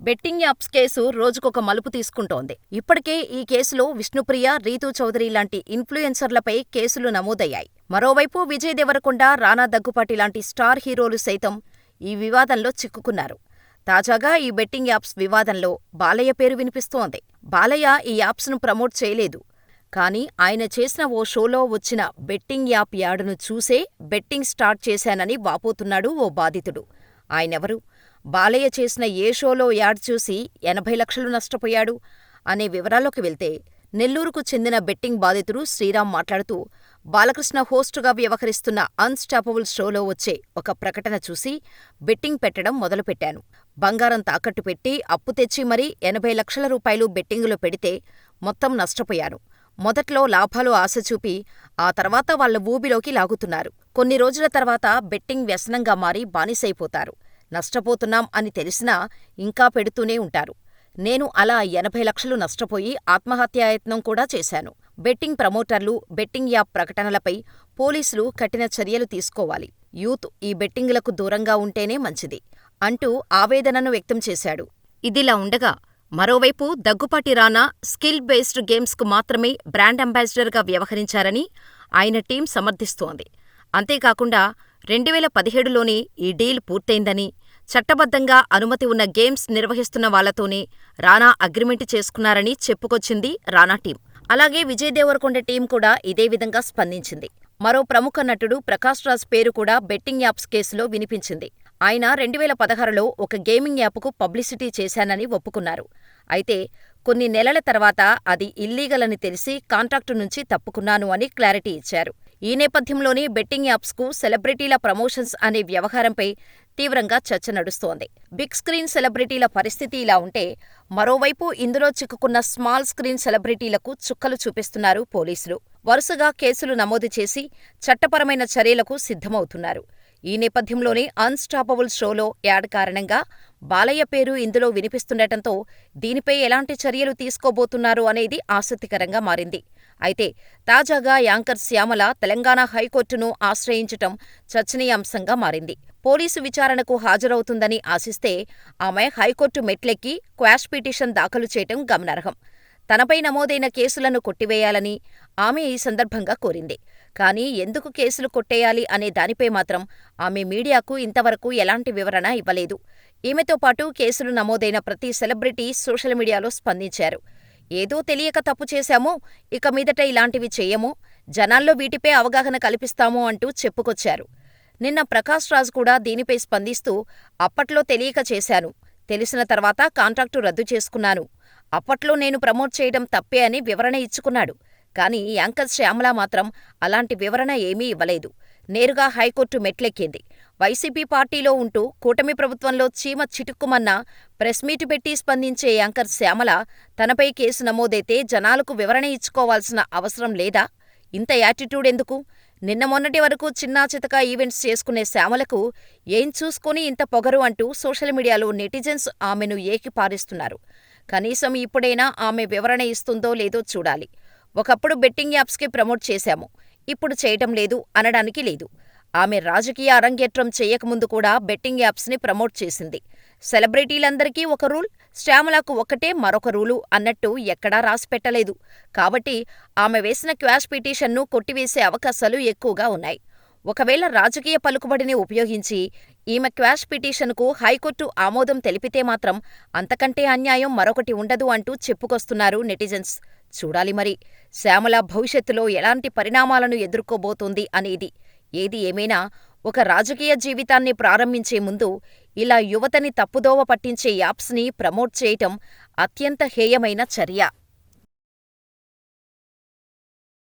Betting apps case రోజుకొక మలుపు తీసుకుంటోంది. ఇప్పటికే ఈ కేసులో విష్ణుప్రియ, రీతూ చౌదరి లాంటి ఇన్ఫ్లుయెన్సర్లపై కేసులు నమోదయ్యాయి. మరోవైపు విజయ్ దేవరకొండ, రానా దగ్గుపాటి లాంటి స్టార్ హీరోలు సైతం ఈ వివాదంలో చిక్కుకున్నారు. తాజాగా ఈ బెట్టింగ్ యాప్స్ వివాదంలో బాలయ్య పేరు వినిపిస్తోంది. బాలయ్య ఈ యాప్స్ను ప్రమోట్ చేయలేదు. కానీ ఆయన చేసిన ఓ షోలో వచ్చిన బెట్టింగ్ యాప్ యాడును చూసే బెట్టింగ్ స్టార్ట్ చేశానని వాపోతున్నాడు ఓ బాధితుడు. ఆయనెవరు? బాలయ్య చేసిన ఏ షోలో యాడ్ చూసి 80 లక్షలు నష్టపోయాడు అనే వివరాల్లోకి వెళ్తే, నెల్లూరుకు చెందిన బెట్టింగ్ బాధితుడు శ్రీరామ్ మాట్లాడుతూ, బాలకృష్ణ హోస్టుగా వ్యవహరిస్తున్న అన్స్టాపబుల్ షోలో వచ్చే ఒక ప్రకటన చూసి బెట్టింగ్ పెట్టడం మొదలుపెట్టాను. బంగారం తాకట్టు పెట్టి అప్పు తెచ్చి మరీ 80 లక్షల రూపాయలు బెట్టింగులో పెడితే మొత్తం నష్టపోయాను. మొదట్లో లాభాలు ఆశ చూపి ఆ తర్వాత వాళ్ళ ఊబిలోకి లాగుతున్నారు. కొన్ని రోజుల తర్వాత బెట్టింగ్ వ్యసనంగా మారి బానిసైపోతారు. నష్టపోతున్నాం అని తెలిసినా ఇంకా పెడుతూనే ఉంటారు. నేను అలా 80 లక్షలు నష్టపోయి ఆత్మహత్యాయత్నం కూడా చేశాను. బెట్టింగ్ ప్రమోటర్లు, బెట్టింగ్ యాప్ ప్రకటనలపై పోలీసులు కఠిన చర్యలు తీసుకోవాలి. యూత్ ఈ బెట్టింగులకు దూరంగా ఉంటేనే మంచిది అంటూ ఆవేదనను వ్యక్తం చేశాడు. ఇదిలా ఉండగా, మరోవైపు దగ్గుపాటి రానా స్కిల్ బేస్డ్ గేమ్స్కు మాత్రమే బ్రాండ్ అంబాసిడర్గా వ్యవహరించారని ఆయన టీం సమర్థిస్తోంది. అంతేకాకుండా 2017లోనే ఈ డీల్ పూర్తయిందని, చట్టబద్ధంగా అనుమతి ఉన్న గేమ్స్ నిర్వహిస్తున్న వాళ్లతోనే రానా అగ్రిమెంట్ చేసుకున్నారని చెప్పుకొచ్చింది రానా టీం. అలాగే విజయ్ దేవరకొండ టీం కూడా ఇదే విధంగా స్పందించింది. మరో ప్రముఖ నటుడు ప్రకాష్ రాజ్ పేరు కూడా బెట్టింగ్ యాప్స్ కేసులో వినిపించింది. ఆయన 2016లో ఒక గేమింగ్ యాప్కు పబ్లిసిటీ చేశానని ఒప్పుకున్నారు. అయితే కొన్ని నెలల తర్వాత అది ఇల్లీగల్ అని తెలిసి కాంట్రాక్టు నుంచి తప్పుకున్నాను అని క్లారిటీ ఇచ్చారు. ఈ నేపథ్యంలోనే బెట్టింగ్ యాప్స్కు సెలబ్రిటీల ప్రమోషన్స్ అనే వ్యవహారంపై తీవ్రంగా చర్చ నడుస్తోంది. బిగ్ స్క్రీన్ సెలబ్రిటీల పరిస్థితి ఇలా ఉంటే, మరోవైపు ఇందులో చిక్కుకున్న స్మాల్ స్క్రీన్ సెలబ్రిటీలకు చుక్కలు చూపిస్తున్నారు పోలీసులు. వరుసగా కేసులు నమోదు చేసి చట్టపరమైన చర్యలకు సిద్ధమవుతున్నారు. ఈ నేపథ్యంలోనే అన్స్టాపబుల్ షోలో యాడ్ కారణంగా బాలయ్య పేరు ఇందులో వినిపిస్తుండటంతో దీనిపై ఎలాంటి చర్యలు తీసుకోబోతున్నారు అనేది ఆసక్తికరంగా మారింది. అయితే తాజాగా యాంకర్ శ్యామల తెలంగాణ హైకోర్టును ఆశ్రయించటం చర్చనీయాంశంగా మారింది. పోలీసు విచారణకు హాజరవుతుందని ఆశిస్తే ఆమె హైకోర్టు మెట్లెక్కి క్వాష్ పిటిషన్ దాఖలు చేయటం గమనార్హం. తనపై నమోదైన కేసులను కొట్టివేయాలని ఆమె ఈ సందర్భంగా కోరింది. కానీ ఎందుకు కేసులు కొట్టేయాలి అనే దానిపై మాత్రం ఆమె మీడియాకు ఇంతవరకు ఎలాంటి వివరణ ఇవ్వలేదు. ఈమెతో పాటు కేసులు నమోదైన ప్రతి సెలబ్రిటీ సోషల్ మీడియాలో స్పందించారు. ఏదో తెలియక తప్పు చేశామో, ఇక మీదట ఇలాంటివి చెయ్యము, జనాల్లో వీటిపై అవగాహన కల్పిస్తాము అంటూ చెప్పుకొచ్చారు. నిన్న ప్రకాష్ రాజ్ కూడా దీనిపై స్పందిస్తూ, అప్పట్లో తెలియక చేశాను, తెలిసిన తర్వాత కాంట్రాక్టు రద్దు చేసుకున్నాను, అప్పట్లో నేను ప్రమోట్ చేయడం తప్పే అని వివరణ ఇచ్చుకున్నాడు. కానీ యాంకర్ శ్యామల మాత్రం అలాంటి వివరణ ఏమీ ఇవ్వలేదు. నేరుగా హైకోర్టు మెట్లెక్కింది. వైసీపీ పార్టీలో ఉంటూ కూటమి ప్రభుత్వంలో చీమ చిటుక్కుమన్నా ప్రెస్ మీటు పెట్టి స్పందించే యాంకర్ శ్యామల తనపై కేసు నమోదైతే జనాలకు వివరణ ఇచ్చుకోవాల్సిన అవసరం లేదా? ఇంత యాటిట్యూడ్ ఎందుకు? నిన్న మొన్నటి వరకు చిన్నాచితక ఈవెంట్స్ చేసుకునే శ్యామలకు ఏం చూసుకుని ఇంత పొగరు అంటూ సోషల్ మీడియాలో నెటిజన్స్ ఆమెను ఏకిపారేస్తున్నారు. కనీసం ఇప్పుడైనా ఆమె వివరణ ఇస్తుందో లేదో చూడాలి. ఒకప్పుడు బెట్టింగ్ యాప్స్కి ప్రమోట్ చేశాము, ఇప్పుడు చేయటం లేదు అనడానికి లేదు. ఆమె రాజకీయ అరంగేట్రం చెయ్యకముందు కూడా బెట్టింగ్ యాప్స్ని ప్రమోట్ చేసింది. సెలబ్రిటీలందరికీ ఒక రూల్, శ్యామలకు ఒక్కటే మరొక రూలు అన్నట్టు ఎక్కడా రాసిపెట్టలేదు. కాబట్టి ఆమె వేసిన క్వాష్ పిటిషన్ను కొట్టివేసే అవకాశాలు ఎక్కువగా ఉన్నాయి. ఒకవేళ రాజకీయ పలుకుబడిని ఉపయోగించి ఈమె క్వాష్ పిటిషన్కు హైకోర్టు ఆమోదం తెలిపితే మాత్రం అంతకంటే అన్యాయం మరొకటి ఉండదు అంటూ చెప్పుకొస్తున్నారు నెటిజన్స్. చూడాలి మరి, శ్యామల భవిష్యత్తులో ఎలాంటి పరిణామాలను ఎదుర్కోబోతోంది అనేది. ఏది ఏమైనా ఒక రాజకీయ జీవితాన్ని ప్రారంభించే ముందు ఇలా యువతని తప్పుదోవ పట్టించే యాప్స్ని ప్రమోట్ చేయటం అత్యంత హేయమైన చర్య.